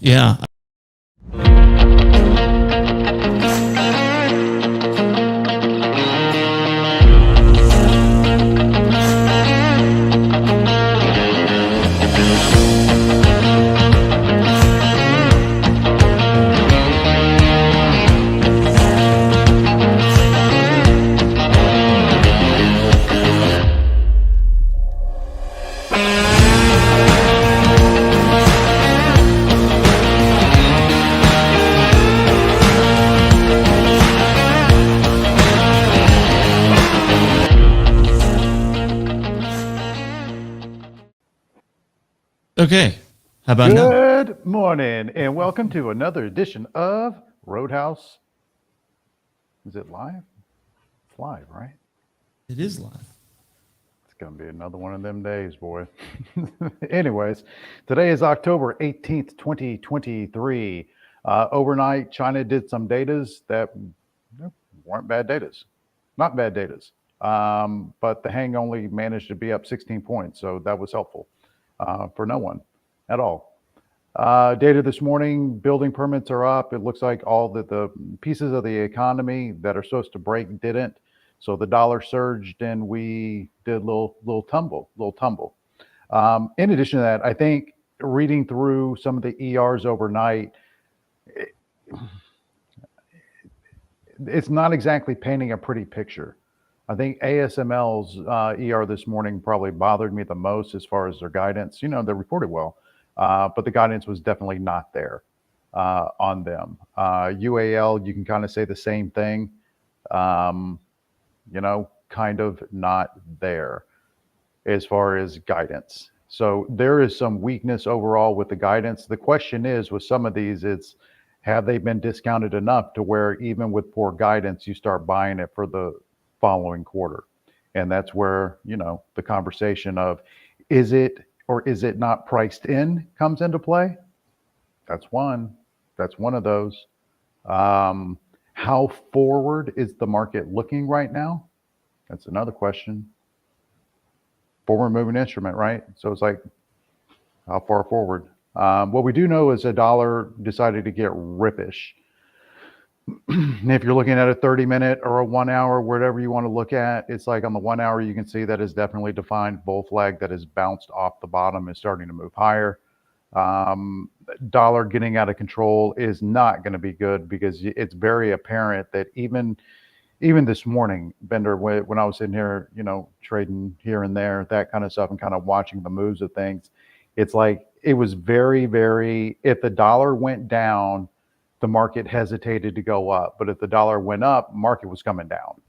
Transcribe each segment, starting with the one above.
Yeah. Okay. How about now? Good morning, and welcome to another edition of Roadhouse. Is it live? It's live, right? It is live. It's going to be another one of them days, boy. Anyways, today is October 18th, 2023. Overnight, China did some datas that weren't bad datas. Not bad datas. But the hang only managed to be up 16 points, so that was helpful for no one at all. Data this morning, building permits are up. It looks like all the pieces of the economy that are supposed to break didn't. So the dollar surged and we did a little tumble. In addition to that, I think reading through some of the ERs overnight, it's not exactly painting a pretty picture. I think ASML's ER this morning probably bothered me the most as far as their guidance. You know, they reported well, but the guidance was definitely not there on them. UAL, you can kind of say the same thing. You know, kind of not there as far as guidance. So there is some weakness overall with the guidance. The question is, with some of these, it's have they been discounted enough to where even with poor guidance, you start buying it for the following quarter? And that's where, you know, the conversation of is it or is it not priced in comes into play. That's one of those. How forward is the market looking right now? That's another question. Forward moving instrument, right? So it's like, how far forward? What we do know is the dollar decided to get rippish. If you're looking at a 30-minute or a 1 hour, whatever you want to look at, it's like on the 1 hour, you can see that is definitely defined bull flag that has bounced off the bottom and starting to move higher. Dollar getting out of control is not going to be good because it's very apparent that even this morning, Bender, when I was sitting here, you know, trading here and there, that kind of stuff, and kind of watching the moves of things, it's like it was very, very, if the dollar went down, the market hesitated to go up. But if the dollar went up, market was coming down.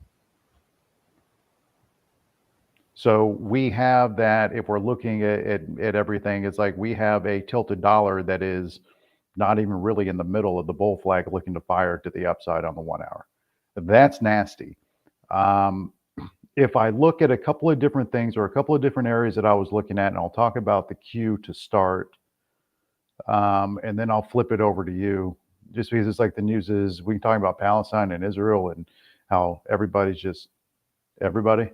So we have that, if we're looking at everything, it's like we have a tilted dollar that is not even really in the middle of the bull flag looking to fire to the upside on the 1 hour. That's nasty. If I look at a couple of different things or a couple of different areas that I was looking at, and I'll talk about the Q to start, and then I'll flip it over to you, just because it's like the news is we can talk about Palestine and Israel and how everybody's just everybody.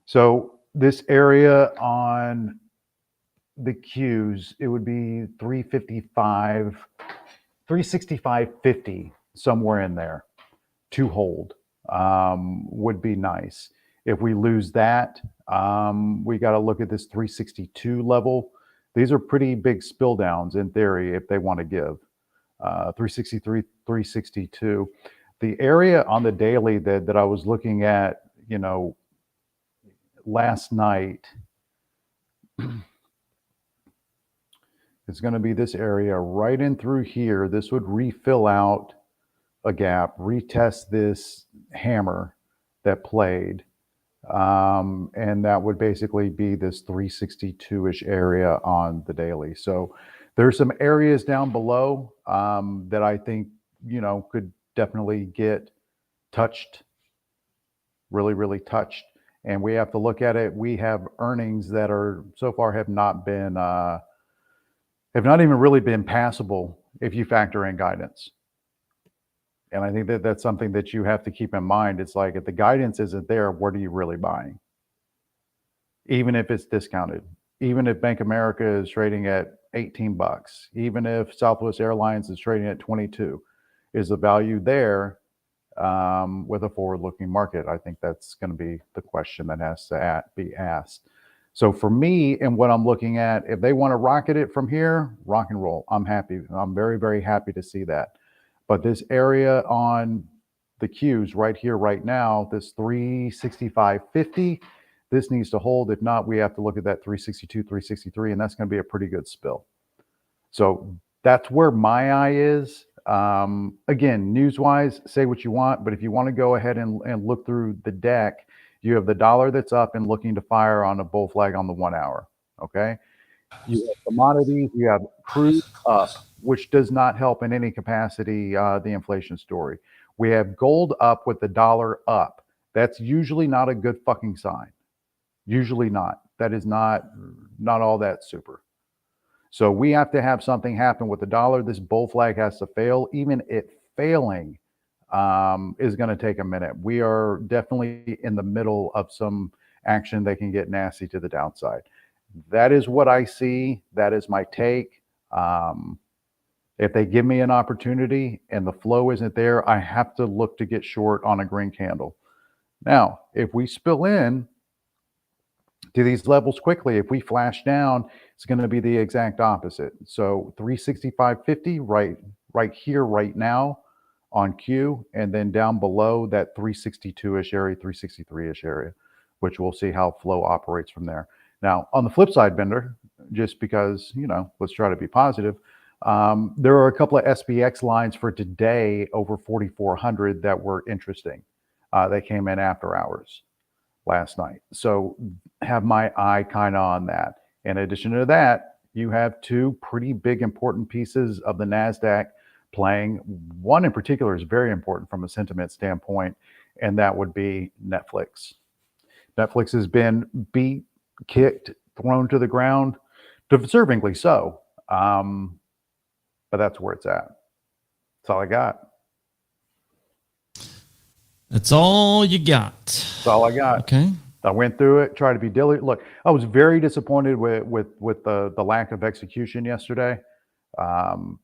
So this area on the Qs, it would be 355, 365.50, somewhere in there to hold would be nice. If we lose that, we got to look at this 362 level. These are pretty big spill downs in theory if they want to give. 363, 362. The area on the daily that I was looking at, you know, last night, it's going to be this area right in through here. This would refill out a gap, retest this hammer that played. And that would basically be this 362-ish area on the daily. So there's some areas down below that I think, you know, could definitely get touched, really, really touched. And we have to look at it. We have earnings that are so far have not even really been passable if you factor in guidance. And I think that that's something that you have to keep in mind. It's like if the guidance isn't there, what are you really buying? Even if it's discounted. even if Bank of America is trading at $18, even if Southwest Airlines is trading at 22, is the value there with a forward-looking market? I think that's going to be the question that has to be asked. So for me, and what I'm looking at, if they want to rocket it from here, rock and roll. I'm happy. I'm very, very happy to see that. But this area on the Qs right here, right now, this 365.50, this needs to hold. If not, we have to look at that 362, 363, and that's going to be a pretty good spill. So that's where my eye is. Again, news-wise, say what you want, but if you want to go ahead and look through the deck, you have the dollar that's up and looking to fire on a bull flag on the 1 hour. Okay. You have commodities, you have crude up, which does not help in any capacity the inflation story. We have gold up with the dollar up. That's usually not a good fucking sign. Usually not. That is not all that super. So we have to have something happen with the dollar. This bull flag has to fail. Even it failing is going to take a minute. We are definitely in the middle of some action that can get nasty to the downside. That is what I see. That is my take. If they give me an opportunity and the flow isn't there, I have to look to get short on a green candle. Now, if we spill in to these levels quickly, if we flash down, it's going to be the exact opposite. So 365.50 right here, right now on Q, and then down below that 362-ish area, 363-ish area, which we'll see how flow operates from there. Now, on the flip side, Bender, just because, let's try to be positive, there are a couple of SPX lines for today over 4,400 that were interesting. They came in after hours last night. So have my eye kind of on that. In addition to that, you have two pretty big important pieces of the NASDAQ playing. One in particular is very important from a sentiment standpoint, and that would be Netflix. Netflix has been beat, kicked, thrown to the ground, deservingly so. But that's where it's at. That's all I got. That's all you got. That's all I got. Okay. I went through it, tried to be diligent. Look, I was very disappointed with the lack of execution yesterday.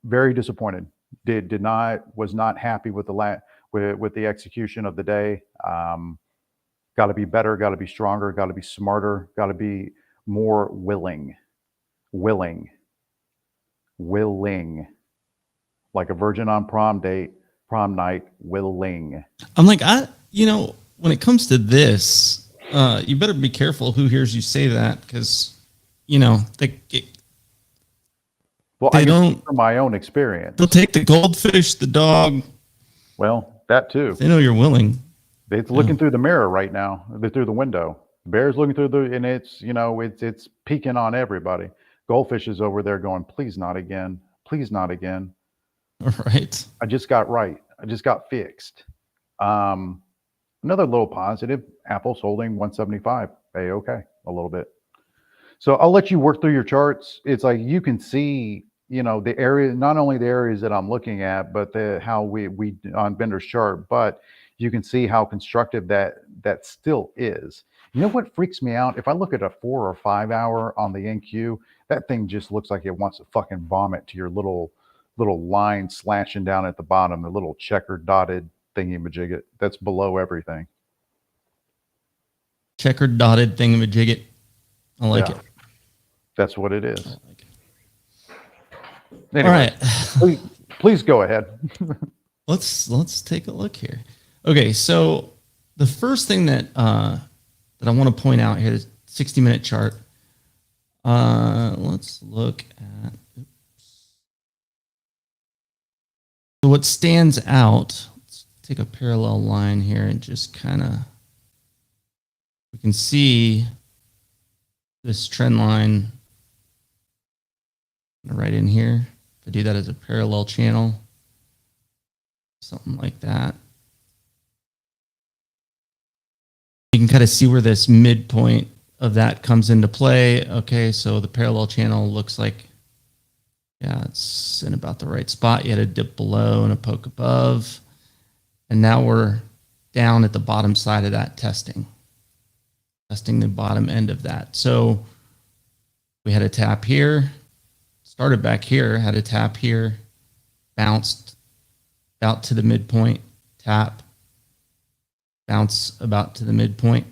Very disappointed. Was not happy with the execution of the day. Got to be better. Got to be stronger. Got to be smarter. Got to be more willing. Like a virgin on prom night. Willing. I'm like, when it comes to this, you better be careful who hears you say that, because, I don't from my own experience. They'll take the goldfish, the dog. Well, that too. They know you're willing. They're looking through the mirror right now. They're through the window. The bear's looking through and it's peeking on everybody. Goldfish is over there going, please not again. Please not again. All right. I just got right. I just got fixed. Another little positive, Apple's holding 175. Okay, a little bit. So I'll let you work through your charts. It's like you can see, the area, not only the areas that I'm looking at, but how we on Bender's chart, but you can see how constructive that still is. You know what freaks me out? If I look at a 4 or 5 hour on the NQ, that thing just looks like it wants to fucking vomit to your little line slashing down at the bottom, the little checkered dotted thingy-majigget that's below everything. Checkered dotted thingy-majigget. I like it. That's what it is. I like it. Anyway, all right. please go ahead. Let's take a look here. Okay, so the first thing that I want to point out here is 60-minute chart. Let's look at. So what stands out? Let's take a parallel line here and just kind of. We can see this trend line right in here. If I do that as a parallel channel, something like that. You can kind of see where this midpoint of that comes into play. Okay, so the parallel channel looks like, it's in about the right spot. You had a dip below and a poke above. And now we're down at the bottom side of that testing the bottom end of that. So We had a tap here, started back here, had a tap here, bounced out to the midpoint, tap, bounce about to the midpoint.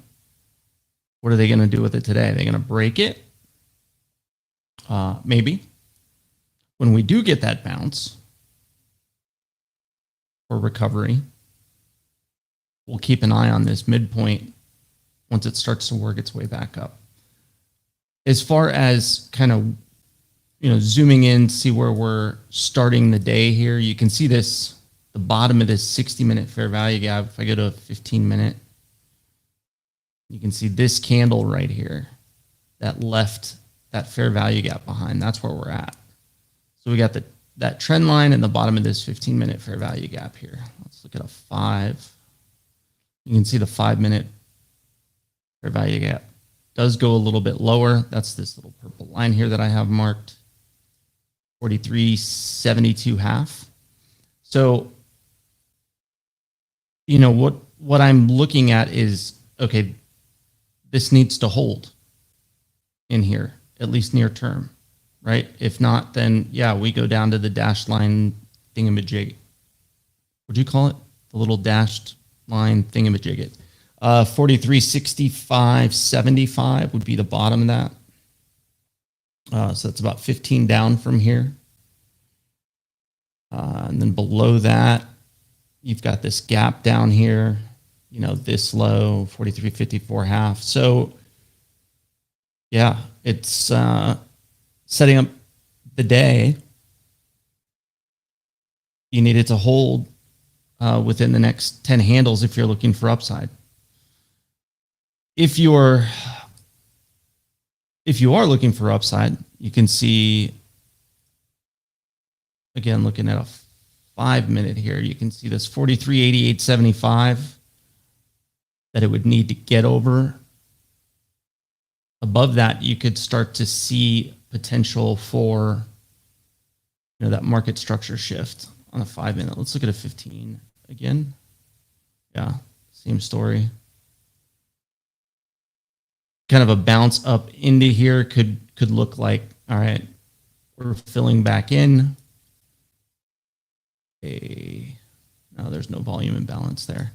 What are they going to do with it today? Are they going to break it? Maybe. When we do get that bounce or recovery, we'll keep an eye on this midpoint once it starts to work its way back up. As far as kind of, zooming in, see where we're starting the day here, you can see this, the bottom of this 60-minute fair value gap. If I go to a 15-minute, you can see this candle right here that left that fair value gap behind. That's where we're at. So we got that trend line in the bottom of this 15-minute fair value gap here. Let's look at a 5. You can see the 5-minute fair value gap does go a little bit lower. That's this little purple line here that I have marked, 43.72 half. So, what I'm looking at is, okay, this needs to hold in here, at least near term, right? If not, then yeah, we go down to the dashed line thingamajig. What'd you call it? The little dashed line thingamajig. 43.65.75 would be the bottom of that. So that's about 15 down from here. And then below that, you've got this gap down here, this low, 43.54 half. So yeah, it's setting up the day. You need it to hold within the next 10 handles if you're looking for upside. If you are looking for upside, you can see, again, looking at a 5-minute here, you can see this 43.8875 that it would need to get over. Above that, you could start to see potential for that market structure shift on a 5-minute. Let's look at a 15 again. Yeah, same story. Kind of a bounce up into here could look like, all right, we're filling back in. No, there's no volume imbalance there.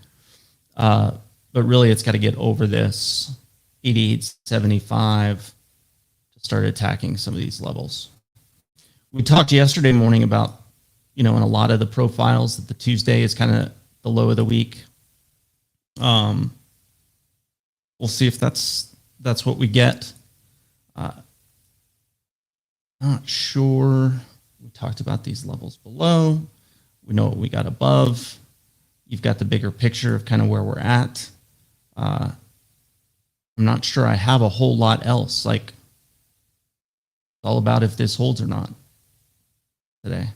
But really, it's got to get over this 88.75 to start attacking some of these levels. We talked yesterday morning about, in a lot of the profiles, that the Tuesday is kind of the low of the week. We'll see if that's what we get. Not sure. We talked about these levels below. We know what we got above. You've got the bigger picture of kind of where we're at. I'm not sure I have a whole lot else. Like, it's all about if this holds or not today.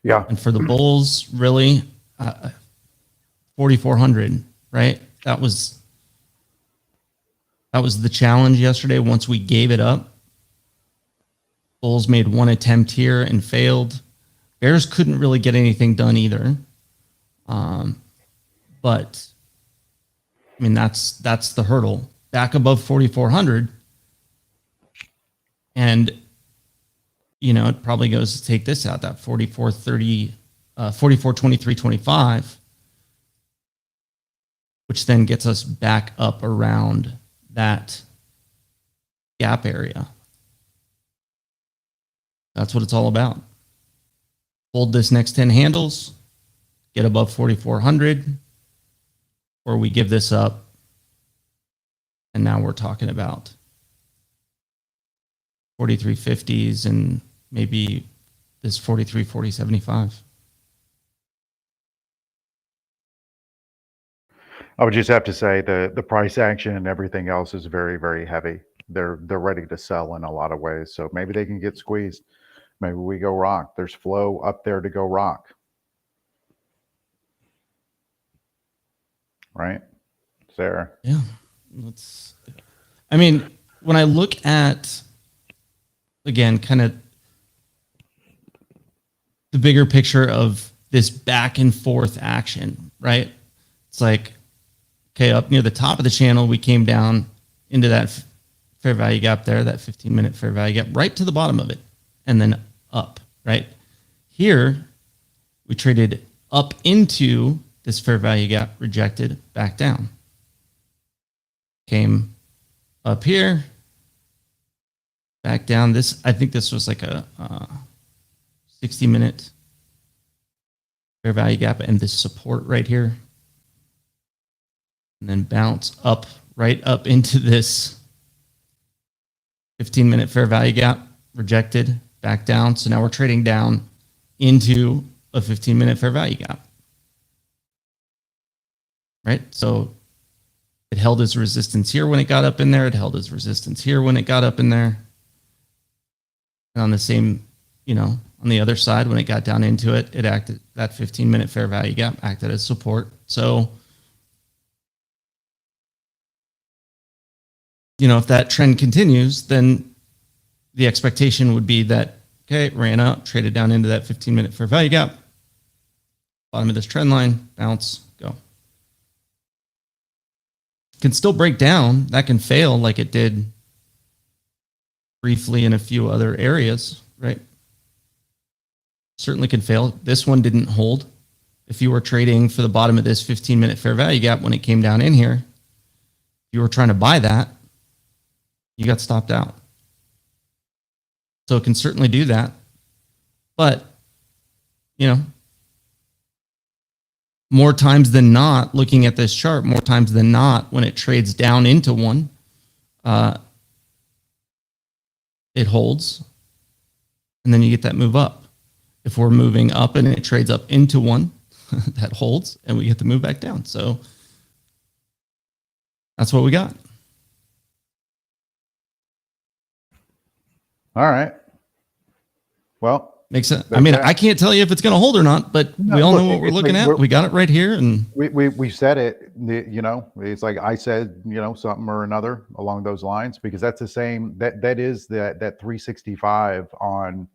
Yeah. And for the bulls, really, 4,400, right? That was the challenge yesterday. Once we gave it up, bulls made one attempt here and failed. Bears couldn't really get anything done either. But I mean, that's the hurdle. Back above 4,400. And, it probably goes to take this out, that 44.30, 44.23.25, which then gets us back up around that gap area. That's what it's all about. Hold this next 10 handles, get above 4,400, or we give this up. And now we're talking about 43.50s and maybe this 43.40.75. I would just have to say the price action and everything else is very, very heavy. They're ready to sell in a lot of ways. So maybe they can get squeezed. Maybe we go rock. There's flow up there to go rock. Right? Sarah. Yeah. When I look at, again, kind of the bigger picture of this back and forth action, right? It's like, okay, up near the top of the channel, we came down into that fair value gap there, that 15-minute fair value gap, right to the bottom of it, and then up, right? Here, we traded up into this fair value gap, rejected, back down. Came up here, back down. I think this was like a 60-minute fair value gap and this support right here. And then bounce up, right up into this 15-minute fair value gap, rejected, back down. So now we're trading down into a 15-minute fair value gap. Right? So it held as resistance here when it got up in there. It held as resistance here when it got up in there. And on the same, on the other side, when it got down into it, it acted, that 15-minute fair value gap acted as support. So, if that trend continues, then the expectation would be that, okay, it ran up, traded down into that 15-minute fair value gap, bottom of this trend line, bounce, go. Can still break down. That can fail like it did briefly in a few other areas, right? Certainly can fail. This one didn't hold. If you were trading for the bottom of this 15-minute fair value gap when it came down in here, if you were trying to buy that, you got stopped out. So it can certainly do that. But, more times than not, looking at this chart, more times than not, when it trades down into one, it holds, and then you get that move up. If we're moving up and it trades up into one, that holds, and we get the move back down. So that's what we got. All right. Well, makes sense. I mean, I can't tell you if it's going to hold or not, but we all know what we're looking at. We got it right here, and we said it. It's like I said, something or another along those lines, because that's the same. That is that 365 on,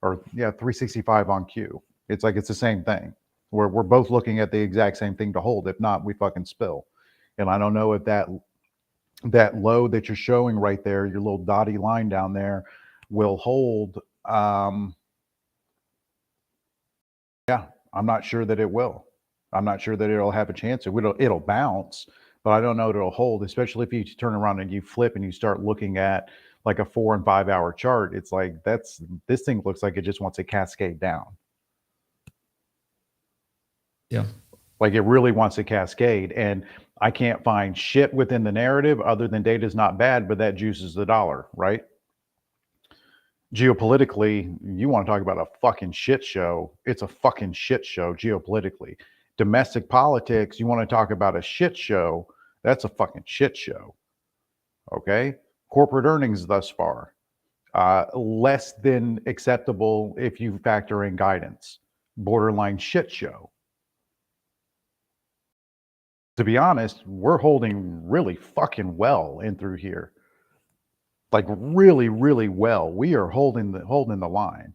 365 on Q. It's like it's the same thing. We're both looking at the exact same thing to hold. If not, we fucking spill. And I don't know if that low that you're showing right there, your little dotty line down there, will hold. I'm not sure that it will. I'm not sure that it'll have a chance. It'll bounce, but I don't know that it'll hold, especially if you turn around and you flip and you start looking at like a 4 and 5 hour chart. It's like this thing looks like it just wants to cascade down. Yeah. Like it really wants to cascade. And I can't find shit within the narrative other than data's not bad, but that juices the dollar, right? Geopolitically, you want to talk about a fucking shit show. It's a fucking shit show geopolitically. Domestic politics, you want to talk about a shit show. That's a fucking shit show. Okay. Corporate earnings thus far, less than acceptable if you factor in guidance. Borderline shit show. To be honest, we're holding really fucking well in through here. Like really, really well. We are holding the line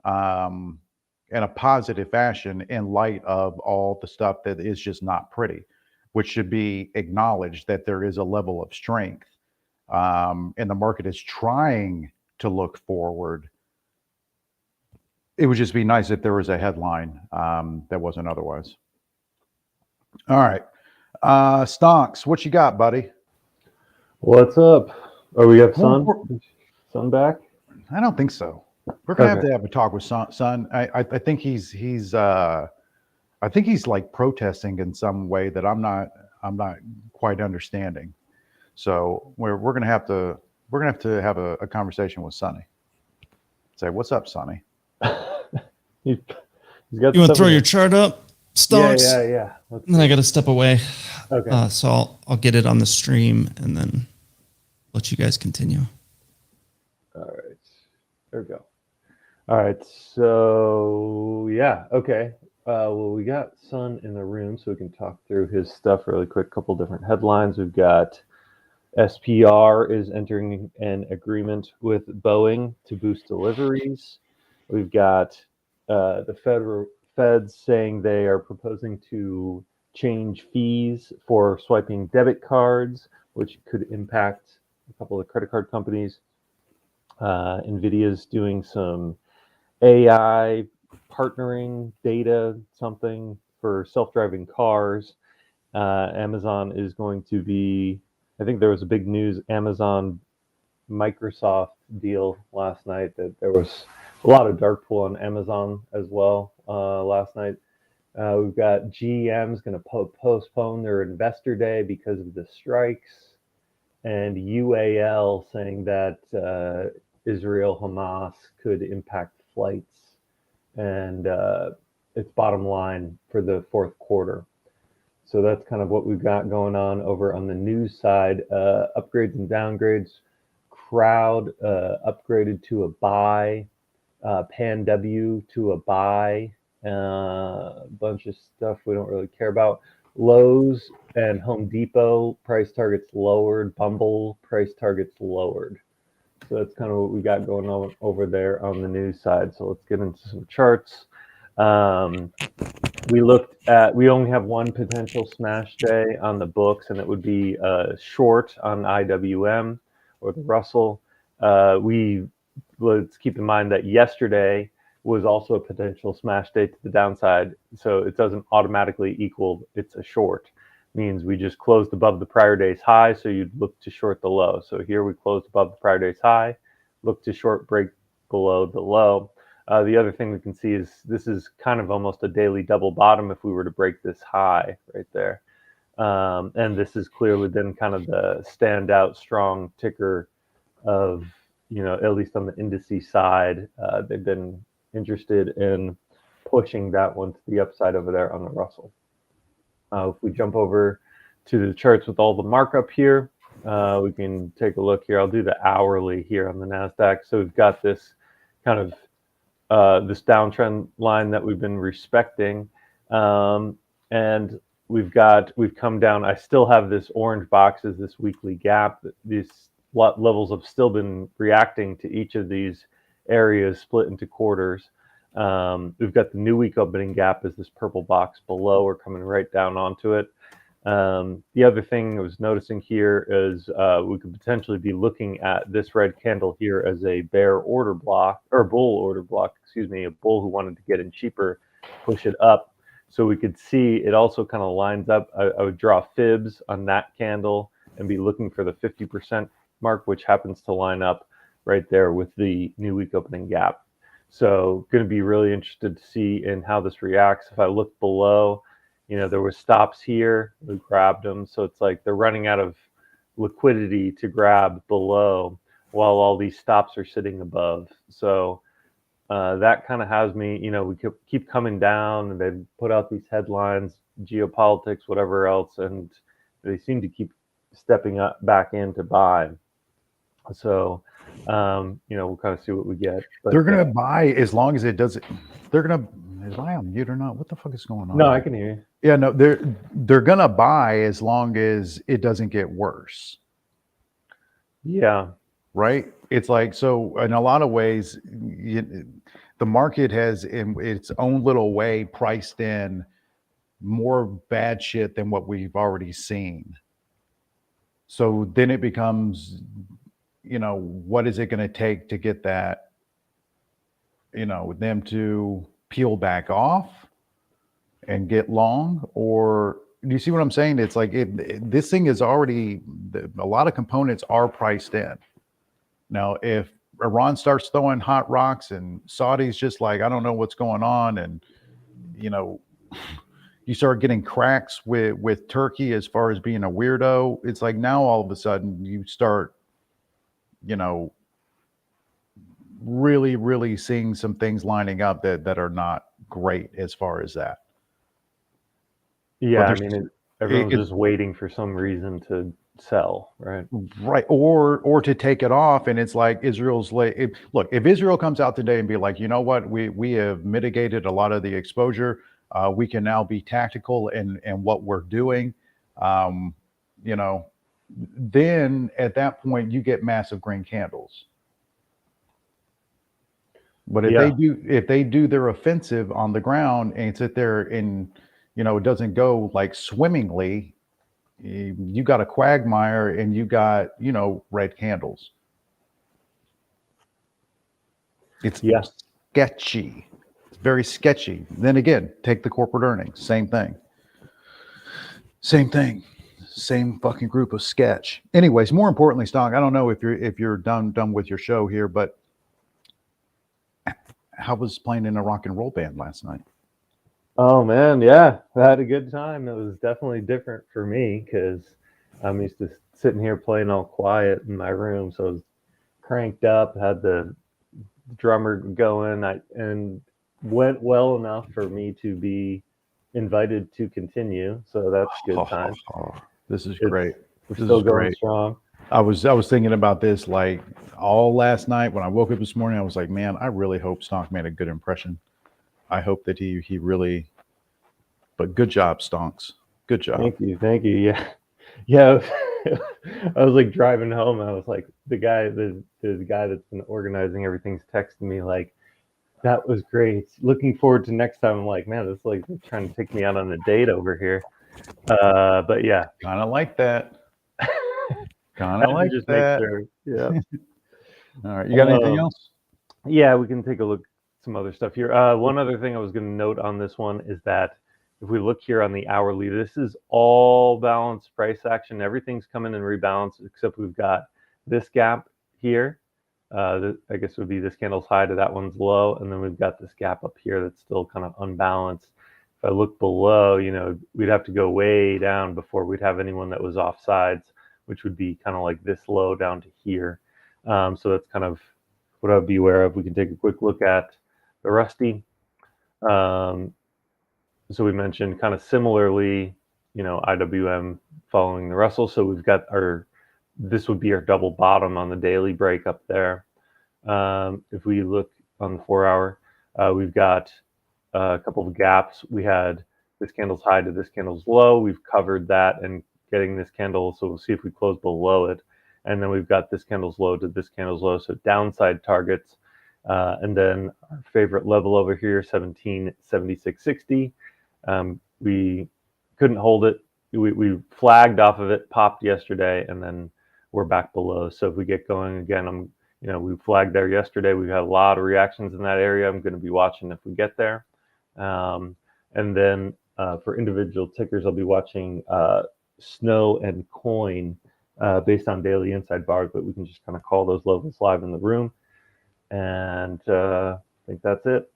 in a positive fashion in light of all the stuff that is just not pretty, which should be acknowledged that there is a level of strength, and the market is trying to look forward. It would just be nice if there was a headline that wasn't otherwise. All right. Stonks, what you got, buddy? What's up? Oh, we have Sun? Sun back? I don't think so. We're gonna have to have a talk with Sun. I think he's like protesting in some way that I'm not quite understanding. So we're gonna have to have a conversation with Sonny. Say, what's up, Sonny? He's You got want to throw your chart up, Stonks? Yeah. Then I got to step away. Okay. So I'll get it on the stream and then let you guys continue. All right. There we go. All right. So, yeah. Okay. Well, we got Sun in the room so we can talk through his stuff really quick. Couple different headlines. We've got SPR is entering an agreement with Boeing to boost deliveries. We've got the Feds saying they are proposing to change fees for swiping debit cards, which could impact a couple of credit card companies. NVIDIA's doing some AI partnering data, something for self-driving cars. Amazon is going to be, I think there was a big news Amazon Microsoft deal last night that there was a lot of dark pool on Amazon as well last night. We've got GM's going to postpone their investor day because of the strikes, and UAL saying that Israel Hamas could impact flights and its bottom line for the fourth quarter. So that's kind of what we've got going on over on the news side. Upgrades and downgrades. Crowd upgraded to a buy. Pan W to a buy. A bunch of stuff we don't really care about. Lowe's and Home Depot price targets lowered. Bumble price targets lowered. So that's kind of what we got going on over there on the news side. So let's get into some charts. We only have one potential smash day on the books, and it would be short on IWM or the Russell. Let's keep in mind that yesterday was also a potential smash day to the downside, so it doesn't automatically equal it's a short. It means we just closed above the prior day's high, so you'd look to short the low. So here we closed above the prior day's high, look to short, break below the low. The other thing we can see is this is kind of almost a daily double bottom if we were to break this high right there. And this is clearly then kind of the standout strong ticker of, at least on the indices side. They've been interested in pushing that one to the upside over there on the Russell. If we jump over to the charts with all the markup here, we can take a look here. I'll do the hourly here on the NASDAQ. So we've got this kind of this downtrend line that we've been respecting, and we've come down. I still have this orange box as this weekly gap. These levels have still been reacting to each of these areas split into quarters. We've got the new week opening gap as this purple box below. We're coming right down onto it. The other thing I was noticing here is we could potentially be looking at this red candle here as a bear order block, or bull order block, a bull who wanted to get in cheaper, push it up. So we could see it also kind of lines up. I would draw fibs on that candle and be looking for the 50% mark, which happens to line up right there with the new week opening gap. So going to be really interested to see in how this reacts. If I look below, there were stops here, we grabbed them. So it's like they're running out of liquidity to grab below while all these stops are sitting above. So that kind of has me, we keep coming down, and they put out these headlines, geopolitics, whatever else, and they seem to keep stepping up back in to buy. So, we'll kind of see what we get. But they're going to buy as long as it doesn't. They're going to. Is I on mute or not? What the fuck is going on? No, I can hear you. Yeah, no, they're going to buy as long as it doesn't get worse. Yeah. Right. It's like, so in a lot of ways, the market has in its own little way priced in more bad shit than what we've already seen. So then it becomes, what is it going to take to get that, them to peel back off and get long? Or do you see what I'm saying? It's like this thing is already, a lot of components are priced in. Now, if Iran starts throwing hot rocks and Saudi's just like, I don't know what's going on, and you start getting cracks with Turkey as far as being a weirdo, it's like now all of a sudden you start, really, really seeing some things lining up that are not great as far as that. Yeah, everyone's just waiting for some reason to sell, right? Right, or to take it off, and it's like Israel's like, look, if Israel comes out today and be like, you know what, we have mitigated a lot of the exposure, we can now be tactical in what we're doing, then at that point you get massive green candles. But if they do their offensive on the ground and sit there and it doesn't go like swimmingly, you got a quagmire and you got, red candles. It's sketchy. It's very sketchy. Then again, take the corporate earnings. Same thing. Same thing. Same fucking group of sketch. Anyways, more importantly, Stonk, I don't know if you're done with your show here, but how was playing in a rock and roll band last night? Oh man, yeah, I had a good time. It was definitely different for me because I'm used to sitting here playing all quiet in my room, so I was cranked up, had the drummer going, and went well enough for me to be invited to continue. So that's a good time. This is great. We're still going strong. I was thinking about this like all last night when I woke up this morning. I was like, man, I really hope Stonk made a good impression. I hope that he really. But good job, Stonks. Good job. Thank you. Yeah. I was like driving home. I was like, the guy that's been organizing everything's texting me like, that was great. Looking forward to next time. I'm like, man, this is like trying to take me out on a date over here. But yeah, kind of like that. Kind of like just that. Make sure. Yeah. All right. You got anything else? Yeah, we can take a look at some other stuff here. One other thing I was going to note on this one is that if we look here on the hourly, this is all balanced price action. Everything's coming in rebalance except we've got this gap here. I guess it would be this candle's high to that one's low, and then we've got this gap up here that's still kind of unbalanced. If I look below, we'd have to go way down before we'd have anyone that was off sides, which would be kind of like this low down to here. So that's kind of what I'd be aware of. We can take a quick look at the Rusty. So we mentioned kind of similarly, IWM following the Russell. So we've got this would be our double bottom on the daily break up there. If we look on the 4 hour, we've got a couple of gaps. We had this candle's high to this candle's low. We've covered that and getting this candle. So we'll see if we close below it. And then we've got this candle's low to this candle's low. So downside targets. And then our favorite level over here, 1776.60. We couldn't hold it. We flagged off of it, popped yesterday, and then we're back below. So if we get going again, we flagged there yesterday. We've had a lot of reactions in that area. I'm going to be watching if we get there. And then for individual tickers, I'll be watching Snow and Coin based on daily inside bars, but we can just kind of call those levels live in the room. And I think that's it.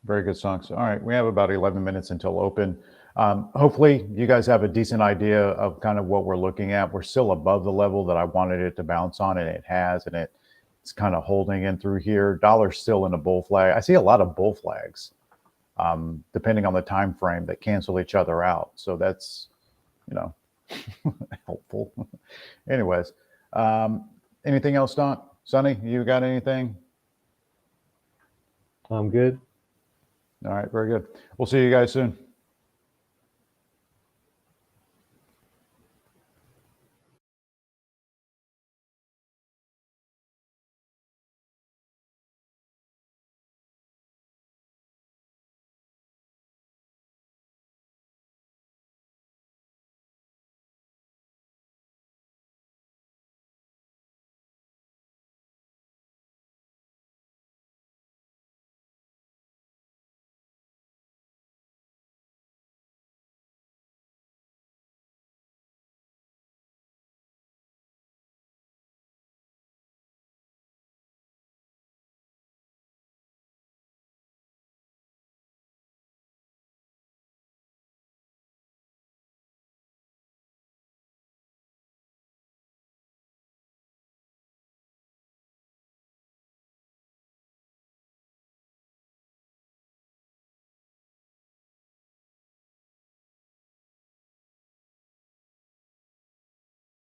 Very good, Songs. All right, we have about 11 minutes until open. Hopefully, you guys have a decent idea of kind of what we're looking at. We're still above the level that I wanted it to bounce on, and it has, and it's kind of holding in through here. Dollar's still in a bull flag. I see a lot of bull flags, depending on the time frame, that cancel each other out. So that's, helpful. Anyways, anything else, Don? Sonny, you got anything? I'm good. All right, very good. We'll see you guys soon.